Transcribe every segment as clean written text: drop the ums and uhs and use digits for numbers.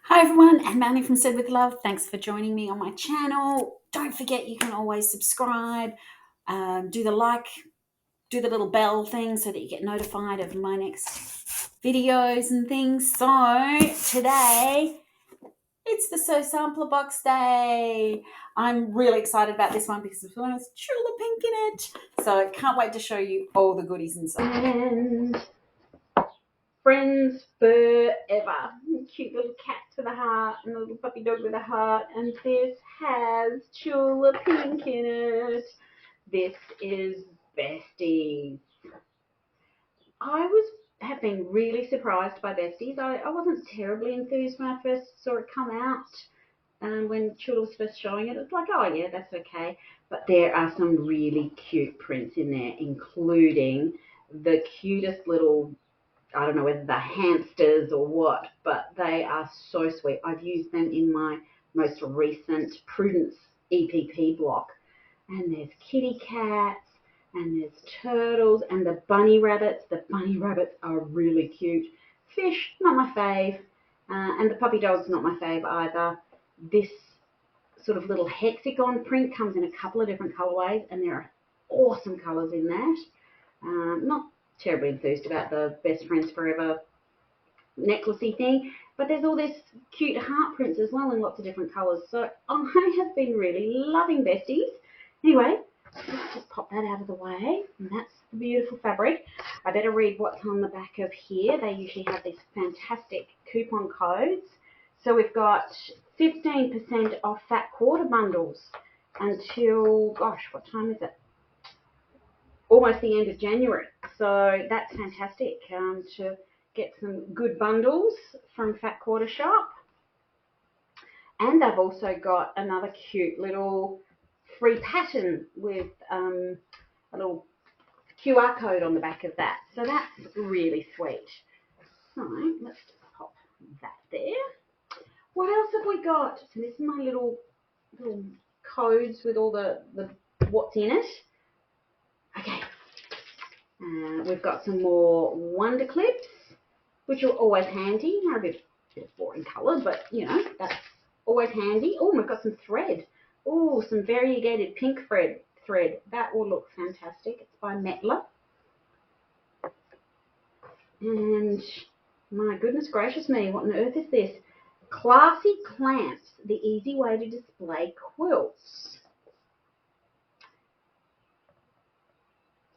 Hi everyone, and Melanie from Said with Love. Thanks for joining me on my channel. Don't forget you can always subscribe, do the like, do the little bell thing so that you get notified of my next videos and things. So today it's the So Sampler Box Day. I'm really excited about this one because this one has Tula Pink in it. So I can't wait to show you all the goodies inside. And friends forever. Cute little cat with a heart and a little puppy dog with a heart. And this has Tula Pink in it. This is Besties. Have been really surprised by Besties. I wasn't terribly enthused when I first saw it come out. And when Tula was first showing it, it's like, oh yeah, that's okay. But there are some really cute prints in there, including the cutest little, I don't know whether they're hamsters or what, but they are so sweet. I've used them in my most recent Prudence EPP block. And there's kitty cats, and there's turtles, and the bunny rabbits. The bunny rabbits are really cute. Fish, not my fave. And the puppy dog's not my fave either. This sort of little hexagon print comes in a couple of different colorways, and there are awesome colors in that. Not terribly enthused about the Best Friends Forever necklacey thing, but there's all this cute heart prints as well in lots of different colours. So I have been really loving Besties. Anyway, let's just pop that out of the way. And that's the beautiful fabric. I better read what's on the back of here. They usually have these fantastic coupon codes. So we've got 15% off fat quarter bundles until, gosh, what time is it? Almost the end of January. So that's fantastic to get some good bundles from Fat Quarter Shop. And they've also got another cute little free pattern with a little QR code on the back of that. So that's really sweet. So let's just pop that there. What else have we got? So this is my little codes with all the what's in it. Okay. We've got some more Wonder Clips, which are always handy. They're a bit boring colour, but you know, that's always handy. Oh, we've got some thread. Oh, some variegated pink thread. That will look fantastic. It's by Metler. And my goodness gracious me, what on earth is this? Classy Clamps, the easy way to display quilts.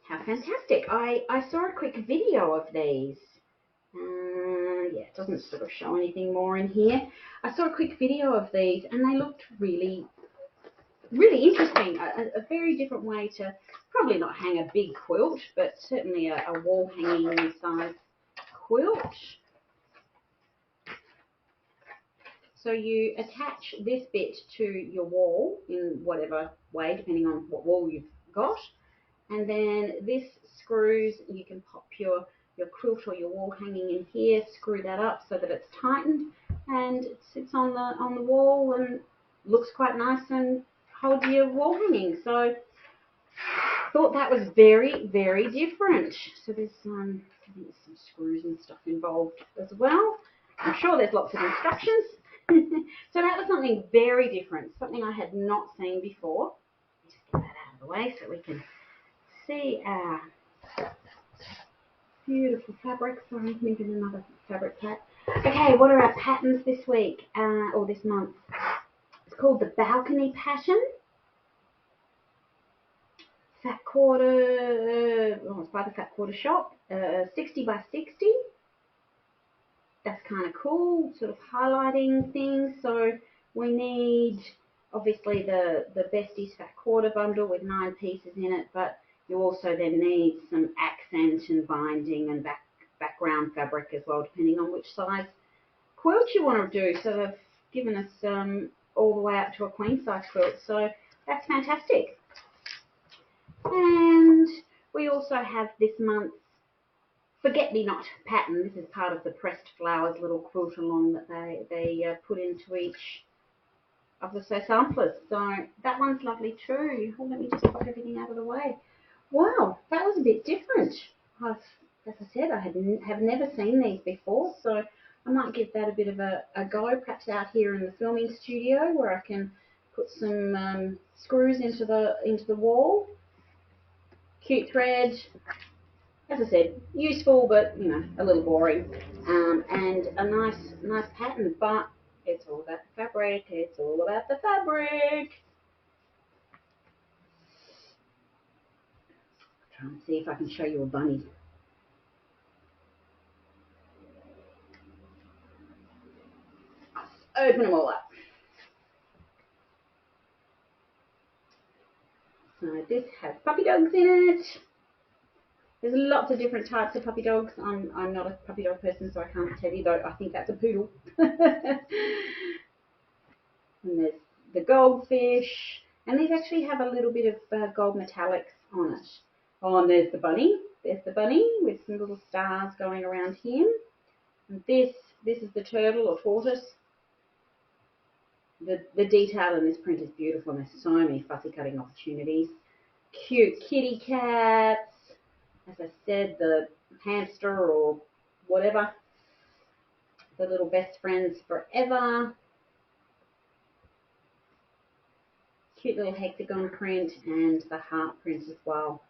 How fantastic. I saw a quick video of these. Yeah, it doesn't sort of show anything more in here. I saw a quick video of these and they looked really, really interesting. A very different way to probably not hang a big quilt, but certainly a wall hanging size quilt. So you attach this bit to your wall in whatever way, depending on what wall you've got. And then this screws, you can pop your quilt or your wall hanging in here, screw that up so that it's tightened, and it sits on the wall and looks quite nice and holds your wall hanging. So thought that was very, very different. So there's some screws and stuff involved as well. I'm sure there's lots of instructions. So that was something very different, something I had not seen before. Just get that out of the way so we can see our beautiful fabric. Sorry, I'm making another fabric cat. Okay, what are our patterns this week or this month? It's called the Balcony Pattern. Fat Quarter, it's by the Fat Quarter Shop, 60 by 60. That's kind of cool, sort of highlighting things. So we need obviously the Besties Fat Quarter bundle with 9 pieces in it, but you also then need some accent and binding and background fabric as well, depending on which size quilt you want to do. So they've given us all the way up to a queen size quilt. So that's fantastic. And we also have this month's Forget-Me-Not pattern. This is part of the Pressed Flowers little quilt along that they put into each of the So Samplers. So that one's lovely too. Well, let me just pop everything out of the way. Wow, that was a bit different. As I said, I have never seen these before, so I might give that a bit of a go, perhaps out here in the filming studio where I can put some screws into the wall. Cute thread. As I said, useful, but you know, a little boring. And a nice pattern, but it's all about the fabric. It's all about the fabric. Try and see if I can show you a bunny. Open them all up. So this has puppy dogs in it. There's lots of different types of puppy dogs. I'm not a puppy dog person, so I can't tell you, though I think that's a poodle. And there's the goldfish. And these actually have a little bit of gold metallics on it. Oh, and there's the bunny. There's the bunny with some little stars going around him. And this is the turtle or tortoise. The detail in this print is beautiful, and there's so many fussy cutting opportunities. Cute kitty cats. As I said, the hamster or whatever. The little best friends forever. Cute little hexagon print and the heart print as well.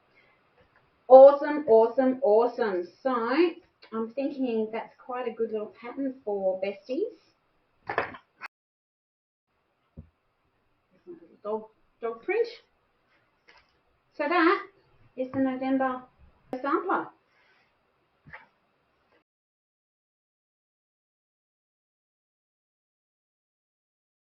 Awesome, awesome, awesome. So I'm thinking that's quite a good little pattern for Besties. Dog print. So that is the November sampler.